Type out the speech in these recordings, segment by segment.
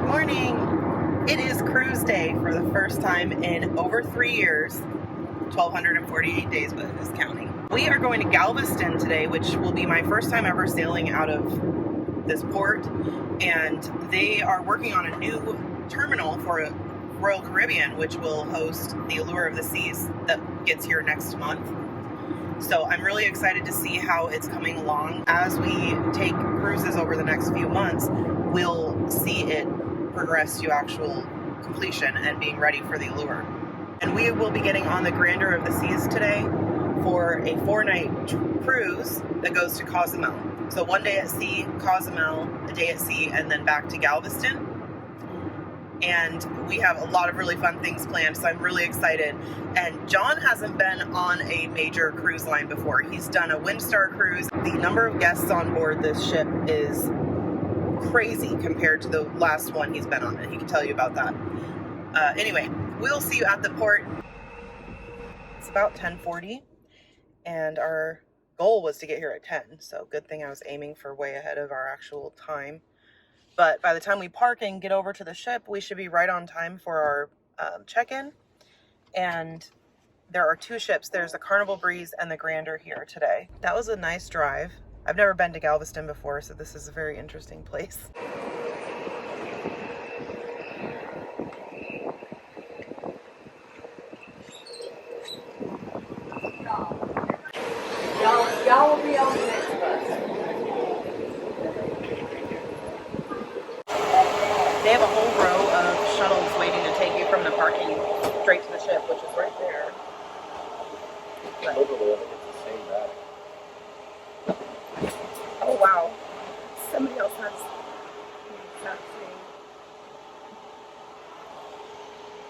morning. It is cruise day for the first time in over 3 years. 1,248 days, but it is counting. We are going to Galveston today, which will be my first time ever sailing out of this port. And they are working on a new terminal for Royal Caribbean, which will host the Allure of the Seas that gets here next month. So I'm really excited to see how it's coming along. As we take cruises over the next few months, we'll see it progress to actual completion and being ready for the Allure. And we will be getting on the Grandeur of the Seas today for a 4-night cruise that goes to Cozumel. So 1 day at sea, Cozumel, a day at sea, and then back to Galveston. And we have a lot of really fun things planned, so I'm really excited. And John hasn't been on a major cruise line before. He's done a Windstar cruise. The number of guests on board this ship is crazy compared to the last one he's been on, and he can tell you about that. Anyway, we'll see you at the port. It's about 10:40, and our goal was to get here at 10, so good thing I was aiming for way ahead of our actual time. But by the time we park and get over to the ship, we should be right on time for our check-in. And there are 2 ships. There's the Carnival Breeze and the Grandeur here today. That was a nice drive. I've never been to Galveston before, so this is a very interesting place. Y'all will be on the next bus. They have a whole row of shuttles waiting to take you from the parking straight to the ship, which is right there. Oh wow. Somebody else has the exact same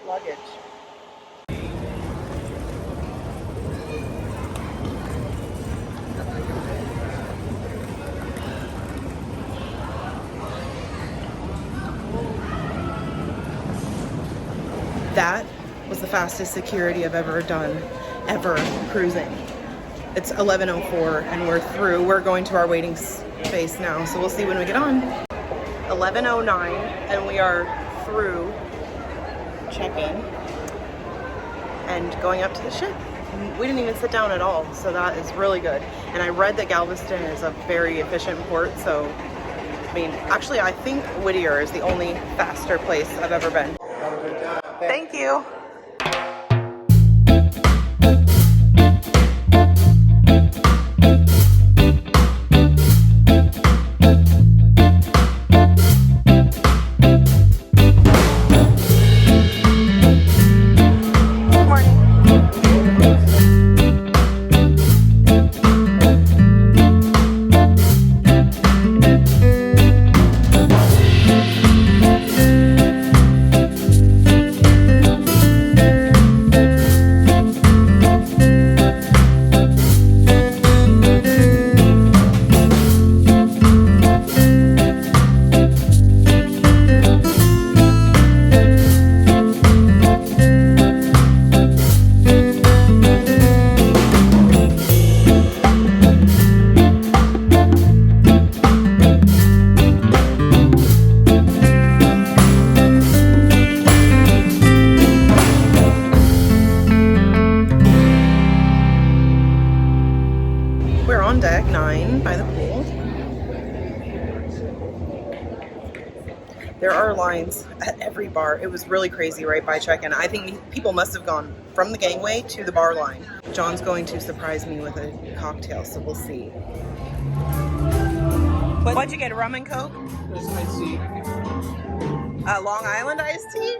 luggage. That was the fastest security I've ever done, ever cruising. It's 11:04 and we're through. We're going to our waiting space now, so we'll see when we get on. 11:09 and we are through check-in and going up to the ship. We didn't even sit down at all, so that is really good. And I read that Galveston is a very efficient port, so I mean, actually I think Whittier is the only faster place I've ever been. Thank you. Deck 9 by the pool. There are lines at every bar. It was really crazy right by check-in. I think people must have gone from the gangway to the bar line. John's going to surprise me with a cocktail, so we'll see. What'd you get, a rum and coke? There's iced tea. Long Island iced tea?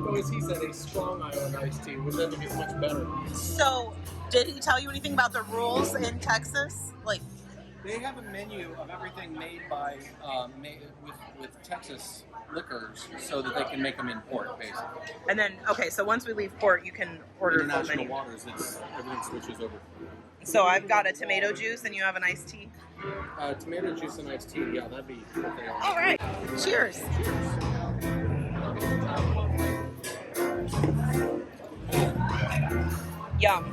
Oh, as he said, a strong island iced tea, which I think is much better. So, did he tell you anything about the rules in Texas? Like, they have a menu of everything made by with Texas liquors, so that they can make them in port, basically. And then, okay, so once we leave port, you can order a full International menu. waters, everything switches over. So I've got a tomato juice, and you have an iced tea. Tomato juice and iced tea, yeah, that'd be what they are. All right, cheers. Yum.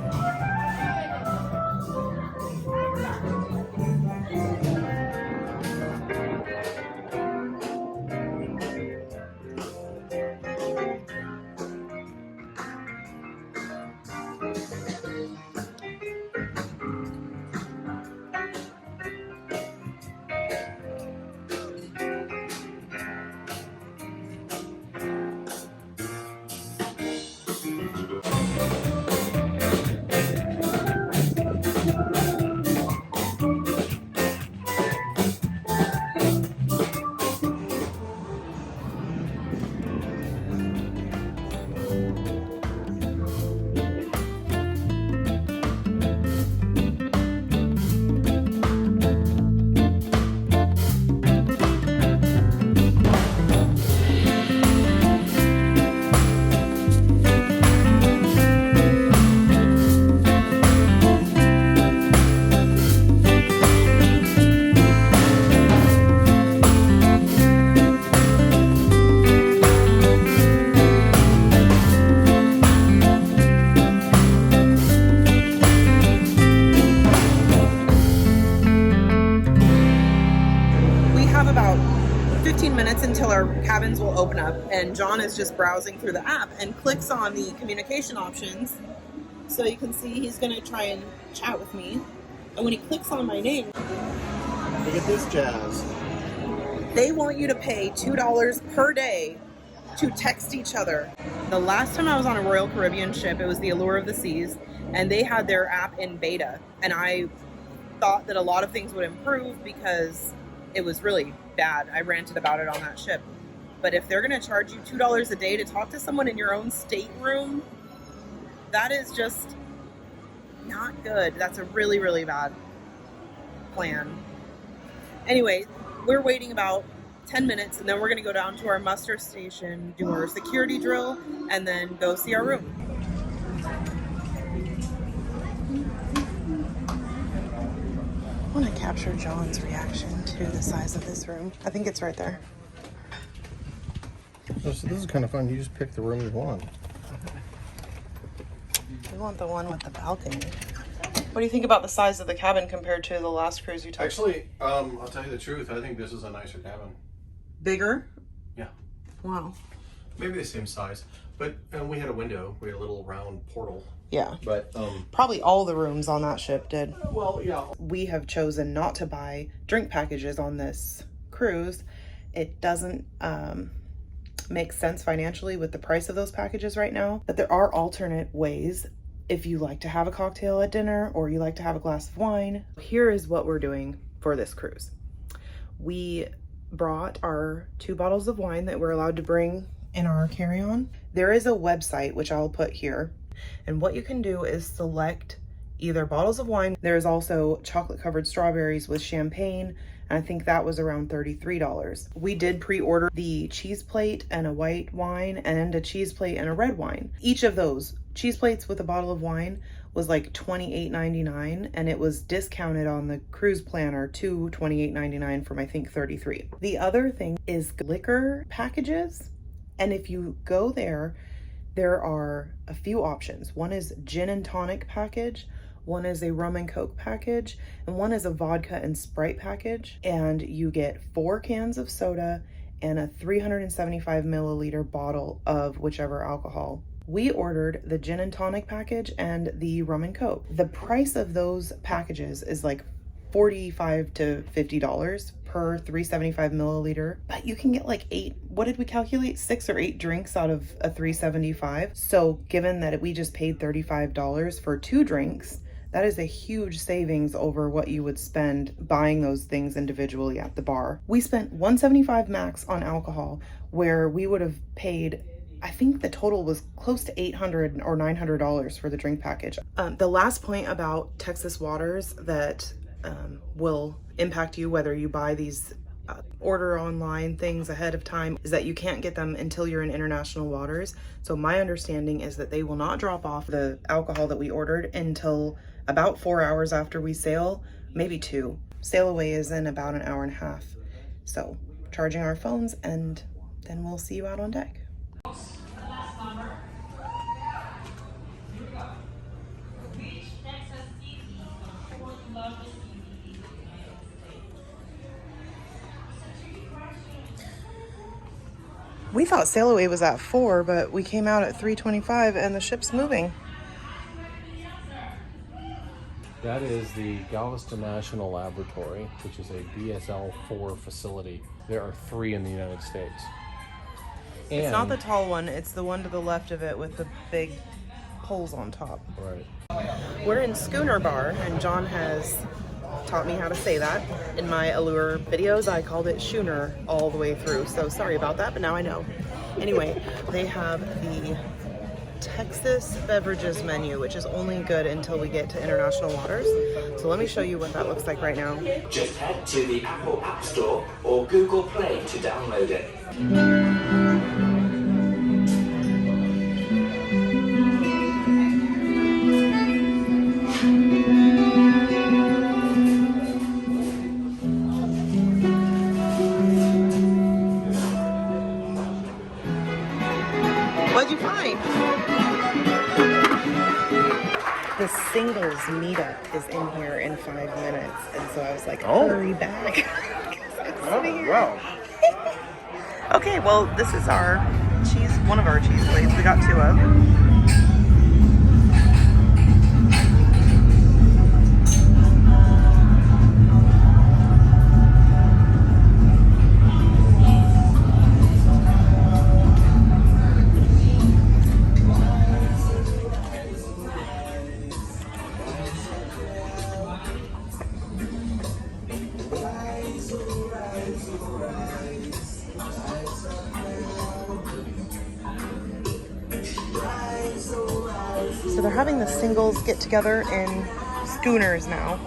15 minutes until our cabins will open up, and John is just browsing through the app and clicks on the communication options. So you can see he's going to try and chat with me. And when he clicks on my name, look at this jazz. They want you to pay $2 per day to text each other. The last time I was on a Royal Caribbean ship, it was the Allure of the Seas, and they had their app in beta. And I thought that a lot of things would improve because it was really bad. I ranted about it on that ship. But if they're going to charge you $2 a day to talk to someone in your own stateroom, that is just not good. That's a really, really bad plan. Anyway, we're waiting about 10 minutes, and then we're going to go down to our muster station, do our security drill, and then go see our room. I want to capture John's reaction to the size of this room. I think it's right there. Oh, so this is kind of fun. You just pick the room you want. We want the one with the balcony. What do you think about the size of the cabin compared to the last cruise you took? Actually, I'll tell you the truth. I think this is a nicer cabin. Bigger? Yeah. Wow. Maybe the same size, but we had a window. We had a little round portal. Yeah. But probably all the rooms on that ship did. well, yeah. We have chosen not to buy drink packages on this cruise. It doesn't make sense financially with the price of those packages right now, but there are alternate ways. If you like to have a cocktail at dinner or you like to have a glass of wine, here is what we're doing for this cruise. We brought our 2 bottles of wine that we're allowed to bring in our carry-on. There is a website, which I'll put here, and what you can do is select either bottles of wine. There's also chocolate-covered strawberries with champagne, and I think that was around $33. We did pre-order the cheese plate and a white wine and a cheese plate and a red wine. Each of those cheese plates with a bottle of wine was like $28.99, and it was discounted on the cruise planner to $28.99 from I think $33. The other thing is liquor packages, and if you go there are a few options. One is gin and tonic package, one is a rum and coke package, and one is a vodka and Sprite package, and you get 4 cans of soda and a 375 milliliter bottle of whichever alcohol. We ordered the gin and tonic package and the rum and coke. The price of those packages is like $45 to $50 per 375 milliliter, but you can get like 8, what did we calculate? 6 or 8 drinks out of a 375. So given that we just paid $35 for 2 drinks, that is a huge savings over what you would spend buying those things individually at the bar. We spent $175 max on alcohol, where we would have paid, I think the total was close to $800 or $900 for the drink package. The last point about Texas waters that will impact you whether you buy these order online things ahead of time is that you can't get them until you're in international waters. So my understanding is that they will not drop off the alcohol that we ordered until about 4 hours after we sail, maybe 2. Sail away is in about an hour and a half. So charging our phones, and then we'll see you out on deck. We thought sail away was at 4, but we came out at 3:25 and the ship's moving. That is the Galveston National Laboratory, which is a BSL-4 facility. There are 3 in the United States. And It's not the tall one, it's the one to the left of it with the big poles on top. right. We're in Schooner Bar, and John has taught me how to say that. In my Allure videos, I called it Schooner all the way through, so sorry about that, but now I know. Anyway, they have the Texas beverages menu, which is only good until we get to international waters. So let me show you what that looks like right now. Just head to the Apple App Store or Google Play to download it. What'd you find? The singles meetup is in here in 5 minutes, and so I was like, hurry back. Oh, wow. Okay, well, this is our cheese, one of our cheese plates. We got 2 of. So they're having the singles get together in schooners now.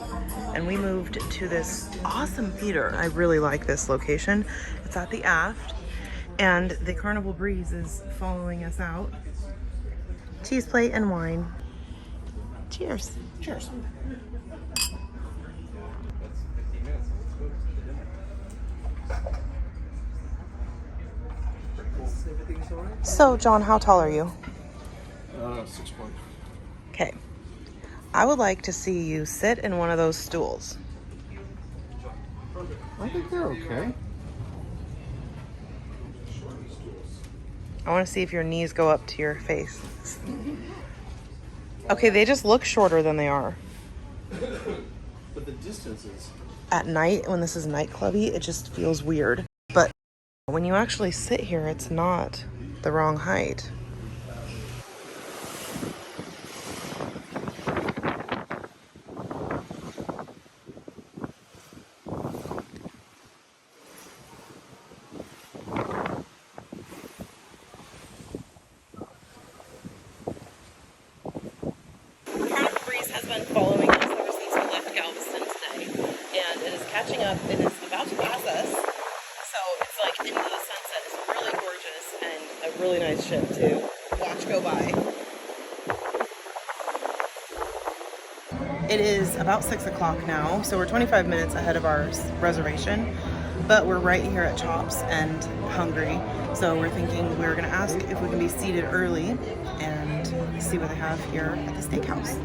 And we moved to this awesome theater. I really like this location. It's at the aft. And the Carnival Breeze is following us out. Cheese plate and wine. Cheers. Cheers. So, John, how tall are you? 6 foot. Okay. I would like to see you sit in one of those stools. I think they're okay. I want to see if your knees go up to your face. Okay, they just look shorter than they are. But the distances. At night, when this is nightclubby, it just feels weird. But when you actually sit here, it's not the wrong height. Following us ever since we left Galveston today, and it is catching up. It is about to pass us, so it's like into the sunset. It's really gorgeous and a really nice ship to watch go by. It is about 6 o'clock now, so we're 25 minutes ahead of our reservation, but we're right here at Chops and hungry, so we're thinking we're going to ask if we can be seated early and see what they have here at the steakhouse.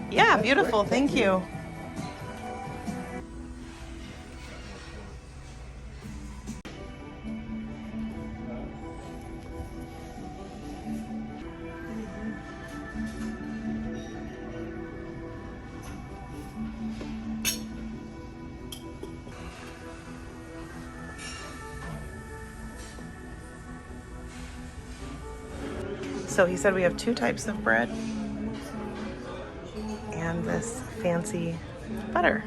Yeah, beautiful. Thank you. So he said we have 2 types of bread and this fancy butter.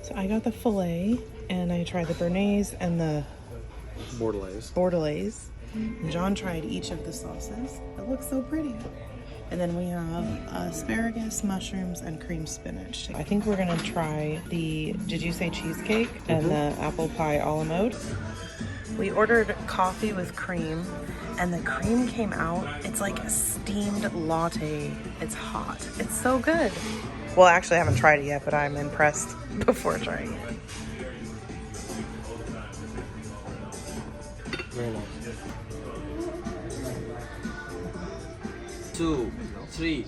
So I got the filet and I tried the béarnaise and the bordelaise. And John tried each of the sauces. It looks so pretty. And then we have asparagus, mushrooms, and cream spinach. I think we're gonna try the, did you say cheesecake? And the apple pie a la mode. We ordered coffee with cream, and the cream came out. It's like a steamed latte. It's hot. It's so good. Well, actually, I haven't tried it yet, but I'm impressed before trying it. Very nice. 2, 3.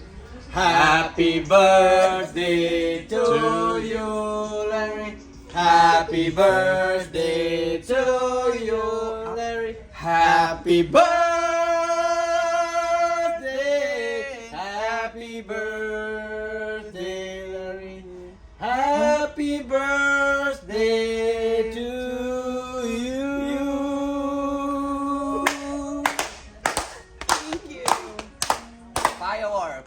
Happy birthday to you, Larry. Happy birthday to you, Larry. Happy birthday. Happy birthday, Larry. Happy birthday to you. Thank you. Firework.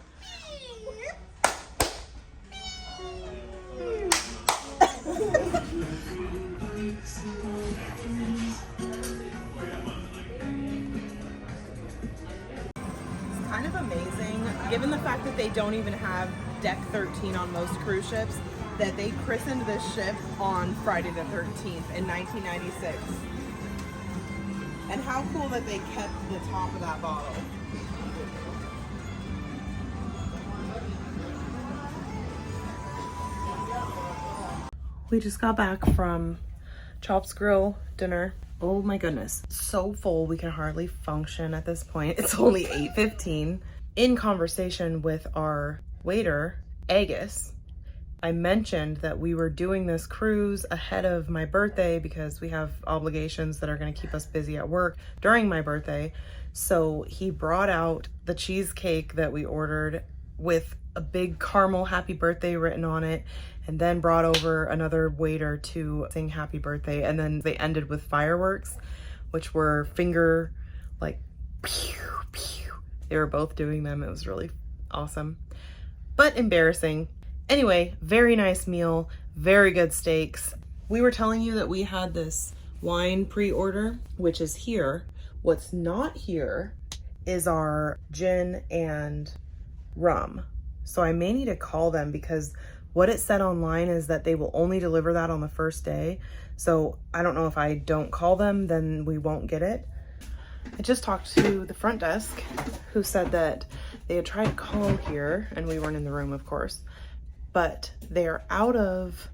Kind of amazing, given the fact that they don't even have deck 13 on most cruise ships. that they christened this ship on Friday the 13th in 1996. And how cool that they kept the top of that bottle. We just got back from Chops Grille dinner. Oh my goodness, so full we can hardly function at this point. It's only 8:15. In conversation with our waiter, Agus, I mentioned that we were doing this cruise ahead of my birthday because we have obligations that are going to keep us busy at work during my birthday. So he brought out the cheesecake that we ordered with a big caramel happy birthday written on it, and then brought over another waiter to sing happy birthday. And then they ended with fireworks, which were finger, like, pew, pew. They were both doing them. It was really awesome, but embarrassing. Anyway, very nice meal, very good steaks. We were telling you that we had this wine pre-order, which is here. What's not here is our gin and rum. So I may need to call them because what it said online is that they will only deliver that on the first day. So I don't know if I don't call them, then we won't get it. I just talked to the front desk who said that they had tried to call here and we weren't in the room, of course, but they're out of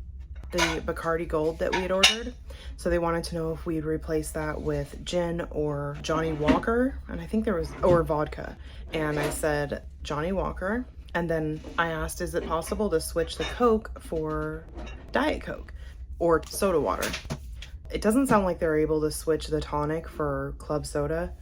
the Bacardi Gold that we had ordered. So they wanted to know if we'd replace that with gin or Johnny Walker. And I think there was, or vodka. And I said, Johnny Walker. And then I asked, is it possible to switch the Coke for Diet Coke or soda water? It doesn't sound like they're able to switch the tonic for club soda.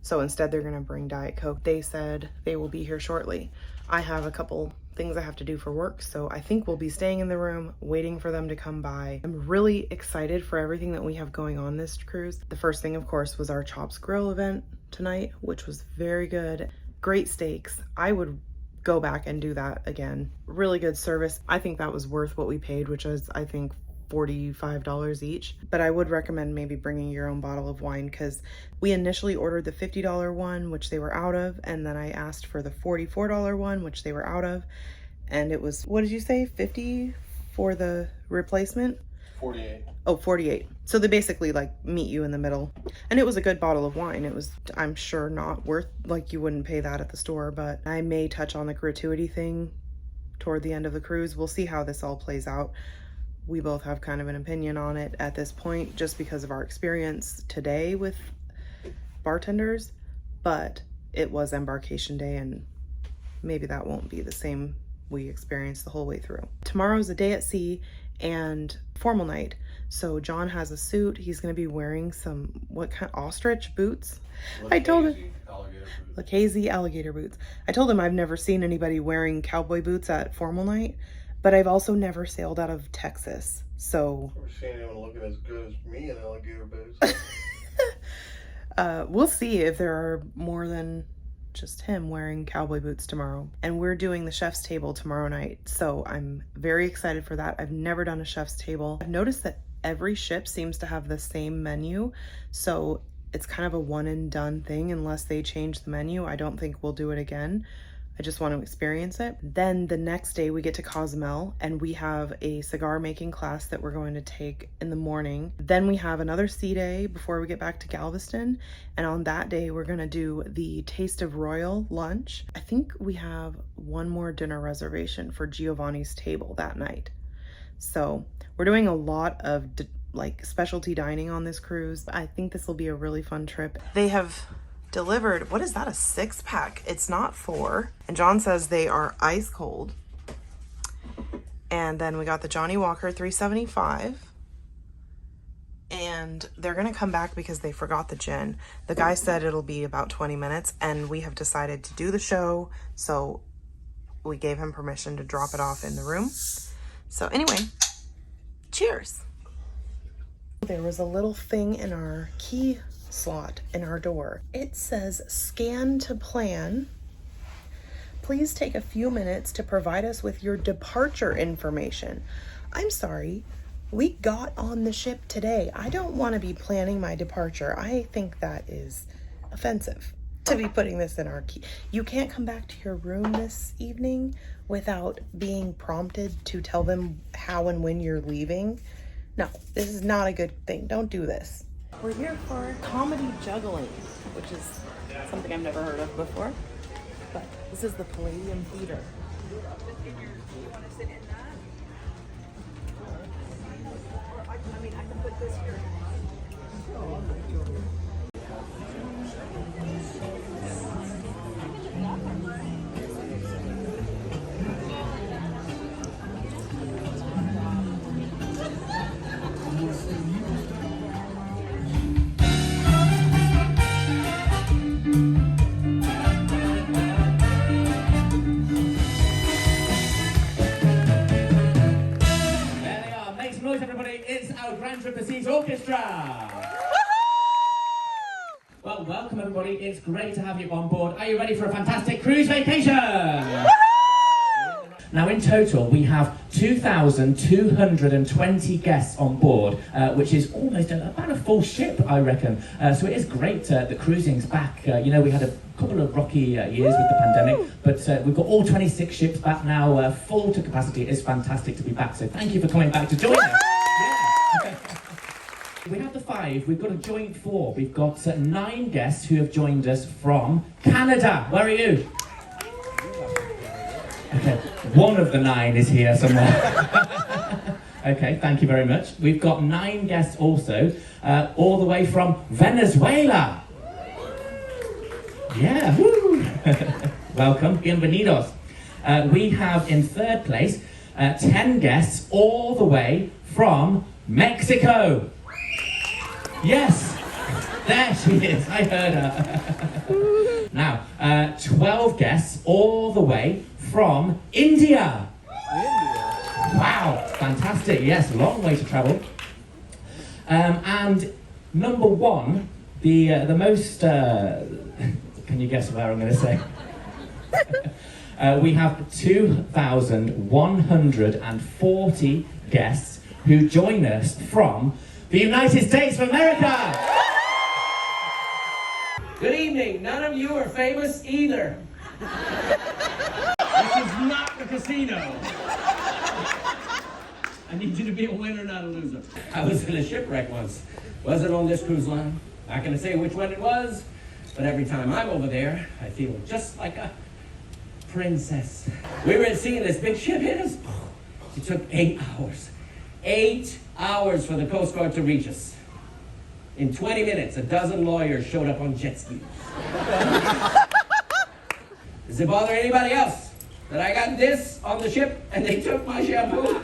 So instead they're gonna bring Diet Coke. They said they will be here shortly. I have a couple things I have to do for work, so I think we'll be staying in the room waiting for them to come by. I'm really excited for everything that we have going on this cruise. The first thing, of course, was our Chops Grille event tonight, which was very good. Great steaks. I would go back and do that again. Really good service. I think that was worth what we paid, which was, I think, $45 each. But I would recommend maybe bringing your own bottle of wine because we initially ordered the $50 one, which they were out of, and then I asked for the $44 one, which they were out of, and it was, what did you say, 50 for the replacement? 48. Oh, 48. So they basically like meet you in the middle. And it was a good bottle of wine. It was, I'm sure, not worth, like, you wouldn't pay that at the store, but I may touch on the gratuity thing toward the end of the cruise. We'll see how this all plays out. We both have kind of an opinion on it at this point just because of our experience today with bartenders, but it was Embarkation Day and maybe that won't be the same we experienced the whole way through. Tomorrow's a day at sea and formal night. So John has a suit. He's going to be wearing some, what kind, ostrich boots? I told him, Lucchese alligator boots. I told him I've never seen anybody wearing cowboy boots at formal night, but I've also never sailed out of Texas. So We're seeing anyone looking as good as me in alligator boots. we'll see if there are more than just him wearing cowboy boots tomorrow. And we're doing the chef's table tomorrow night, so I'm very excited for that. I've never done a chef's table. I've noticed that every ship seems to have the same menu, so it's kind of a one and done thing unless they change the menu. I don't think we'll do it again. I just want to experience it. Then the next day we get to Cozumel and we have a cigar making class that we're going to take in the morning. Then we have another sea day before we get back to Galveston. And on that day, we're going to do the Taste of Royal lunch. I think we have one more dinner reservation for Giovanni's table that night. So we're doing a lot of like specialty dining on this cruise. I think this will be a really fun trip. They have delivered, what is that, a 6-pack? It's not 4. And John says they are ice cold. And then we got the Johnny Walker 375. And they're gonna come back because they forgot the gin. The guy said it'll be about 20 minutes and we have decided to do the show. So we gave him permission to drop it off in the room. So anyway, cheers. There was a little thing in our key slot in our door. It says scan to plan. Please take a few minutes to provide us with your departure information. I'm sorry, we got on the ship today. I don't want to be planning my departure. I think that is offensive. to be putting this in our key. You can't come back to your room this evening without being prompted to tell them how and when you're leaving. No, this is not a good thing. Don't do this. We're here for comedy juggling, which is something I've never heard of before. But this is the Palladium Theater. Grandeur Orchestra. Well, welcome everybody. It's great to have you on board. Are you ready for a fantastic cruise vacation? Now, in total, we have 2,220 guests on board, which is almost about a full ship, I reckon. So it is great that cruising's back. You know, we had a couple of rocky years with the pandemic, but we've got all 26 ships back now, full to capacity. It is fantastic to be back. So thank you for coming back to join us. Yeah. We have the 5, we've got a joint 4. We've got 9 guests who have joined us from Canada. Where are you? Okay, one of the 9 is here somewhere. Okay, thank you very much. We've got 9 guests also, all the way from Venezuela. Yeah, woo! Welcome, bienvenidos. We have in 3rd place 10 guests all the way from Mexico. Yes, there she is, I heard her. Now, 12 guests all the way from India. Wow, fantastic, yes, long way to travel. And number 1, the most, can you guess where I'm going to say? We have 2,140 guests who join us from the United States of America! Good evening. None of you are famous either. This is not the casino. I need you to be a winner, not a loser. I was in a shipwreck once. Wasn't on this cruise line. Not gonna say which one it was, but every time I'm over there, I feel just like a princess. We were at sea and this big ship hit us. It took 8 hours. 8 hours for the Coast Guard to reach us. In 20 minutes, a dozen lawyers showed up on jet skis. Does it bother anybody else that I got this on the ship and they took my shampoo?